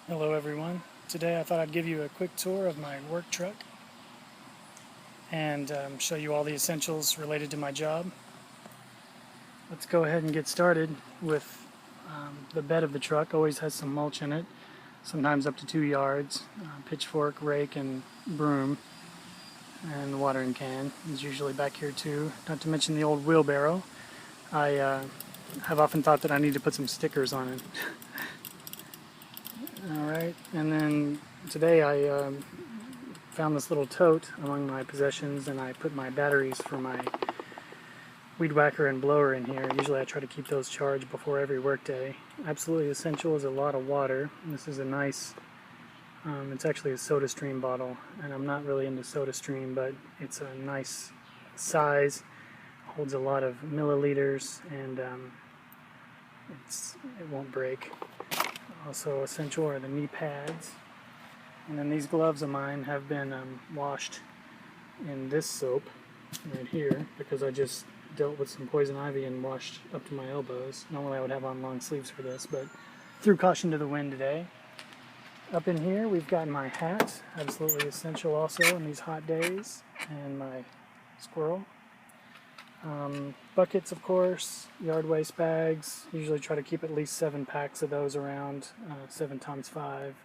Hello everyone. Today I thought I'd give you a quick tour of my work truck and show you all the essentials related to my job. Let's go ahead and get started with the bed of the truck. Always has some mulch in it, sometimes up to 2 yards. Pitchfork, rake, and broom, and the watering can is usually back here too. Not to mention the old wheelbarrow. I have often thought that I need to put some stickers on it. Alright, and then today I found this little tote among my possessions, and I put my batteries for my weed whacker and blower in here. Usually I try to keep those charged before every workday. Absolutely essential is a lot of water. This is a nice, it's actually a SodaStream bottle, and I'm not really into SodaStream, but it's a nice size, holds a lot of milliliters, and it won't break. Also essential are the knee pads. And then these gloves of mine have been washed in this soap right here because I just dealt with some poison ivy and washed up to my elbows. Normally I would have on long sleeves for this, but threw caution to the wind today. Up in here we've got my hat, absolutely essential also in these hot days, and my squirrel. Buckets, of course, yard waste bags. Usually try to keep at least 7 packs of those around, 7 times 5.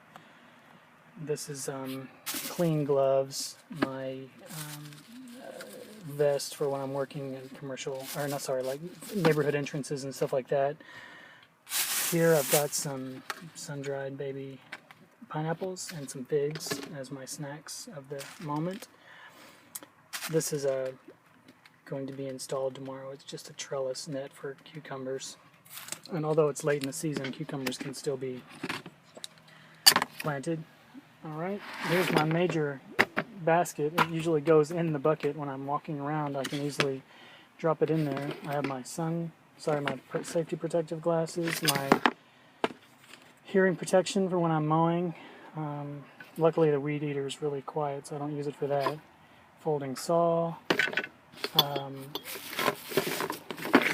This is clean gloves, my vest for when I'm working in commercial, or not, sorry, like neighborhood entrances and stuff like that. Here I've got some sun-dried baby pineapples and some figs as my snacks of the moment. This is going to be installed tomorrow. It's just a trellis net for cucumbers. And although it's late in the season, cucumbers can still be planted. Alright, here's my major basket. It usually goes in the bucket when I'm walking around. I can easily drop it in there. I have my my safety protective glasses, my hearing protection for when I'm mowing. Luckily the weed eater is really quiet, so I don't use it for that. Folding saw.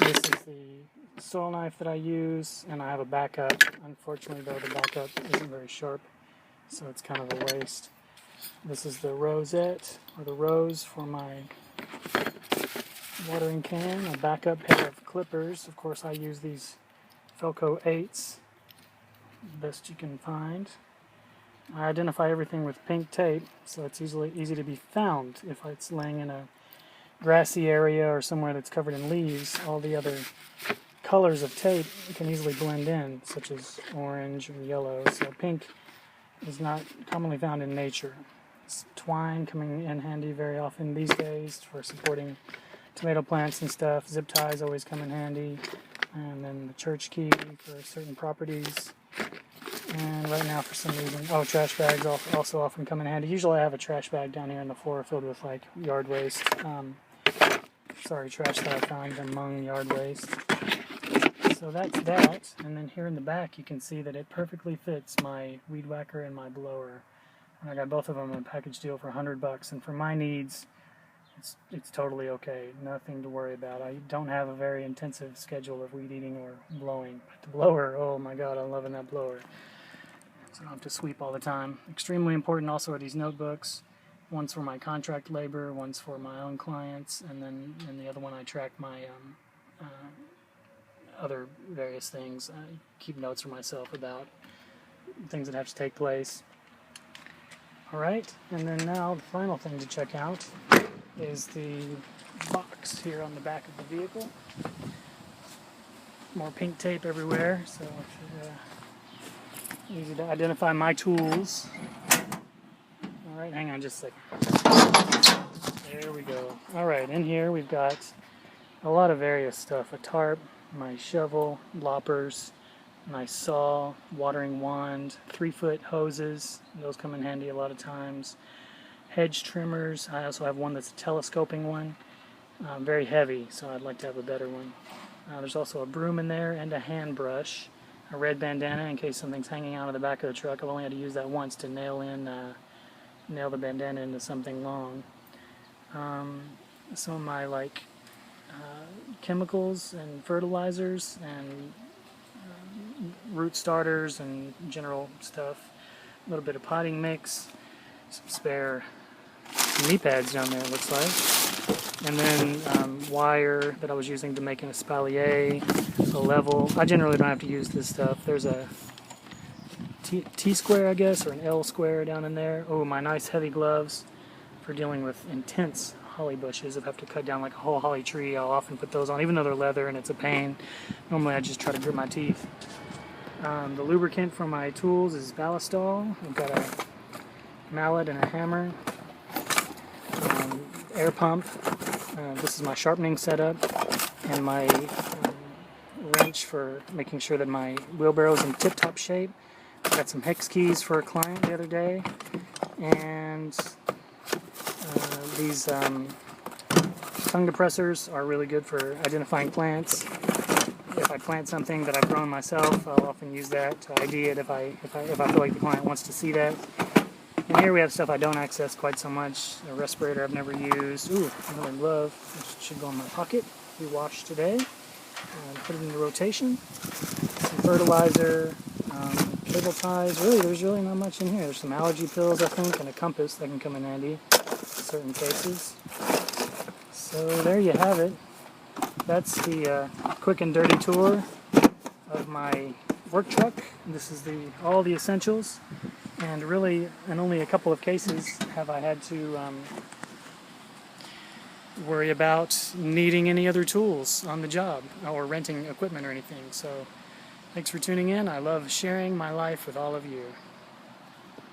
This is the soil knife that I use, and I have a backup. Unfortunately though, the backup isn't very sharp, so it's kind of a waste. This is the rosette, or the rose, for my watering can. A backup pair of clippers. Of course I use these Felco 8s, best you can find. I identify everything with pink tape, so it's easy to be found. If it's laying in a grassy area or somewhere that's covered in leaves, all the other colors of tape can easily blend in, such as orange or yellow. So pink is not commonly found in nature. It's twine coming in handy very often these days for supporting tomato plants and stuff. Zip ties always come in handy. And then the church key for certain properties. And right now, for some reason, trash bags also often come in handy. Usually I have a trash bag down here on the floor filled with like yard waste. Trash that I find among yard waste. So that's that. And then here in the back you can see that it perfectly fits my weed whacker and my blower. And I got both of them in a package deal for $100, and for my needs, it's totally okay. Nothing to worry about. I don't have a very intensive schedule of weed eating or blowing. But the blower, oh my god, I'm loving that blower. So I don't have to sweep all the time. Extremely important also are these notebooks. One's for my contract labor, one's for my own clients, and then in the other one I track my other various things. I keep notes for myself about things that have to take place. Alright, and then now the final thing to check out is the box here on the back of the vehicle. More pink tape everywhere, so it's easy to identify my tools. Alright, hang on just a second. There we go. Alright, in here we've got a lot of various stuff. A tarp, my shovel, loppers, my saw, watering wand, 3-foot hoses. Those come in handy a lot of times. Hedge trimmers. I also have one that's a telescoping one. Very heavy, so I'd like to have a better one. There's also a broom in there and a hand brush. A red bandana in case something's hanging out of the back of the truck. I've only had to use that once to nail the bandana into something long. Some of my chemicals and fertilizers and root starters and general stuff. A little bit of potting mix, some spare knee pads down there, it looks like. And then wire that I was using to make an espalier, a level. I generally don't have to use this stuff. There's a T-square, I guess, or an L-square down in there. Oh, my nice heavy gloves for dealing with intense holly bushes. If I have to cut down like a whole holly tree, I'll often put those on, even though they're leather and it's a pain. Normally I just try to grit my teeth. The lubricant for my tools is Ballistol. I've got a mallet and a hammer. Air pump. This is my sharpening setup, and my wrench for making sure that my wheelbarrow is in tip-top shape. I got some hex keys for a client the other day, and these tongue depressors are really good for identifying plants. If I plant something that I've grown myself, I'll often use that to ID it if I feel like the client wants to see that. And here we have stuff I don't access quite so much. A respirator I've never used. Ooh, another glove, which should go in my pocket. We washed today. Put it into rotation. Some fertilizer, cable ties. Really, there's really not much in here. There's some allergy pills, I think, and a compass that can come in handy in certain cases. So there you have it. That's the quick and dirty tour of my work truck. This is all the essentials. And really, in only a couple of cases have I had to worry about needing any other tools on the job or renting equipment or anything. So thanks for tuning in. I love sharing my life with all of you.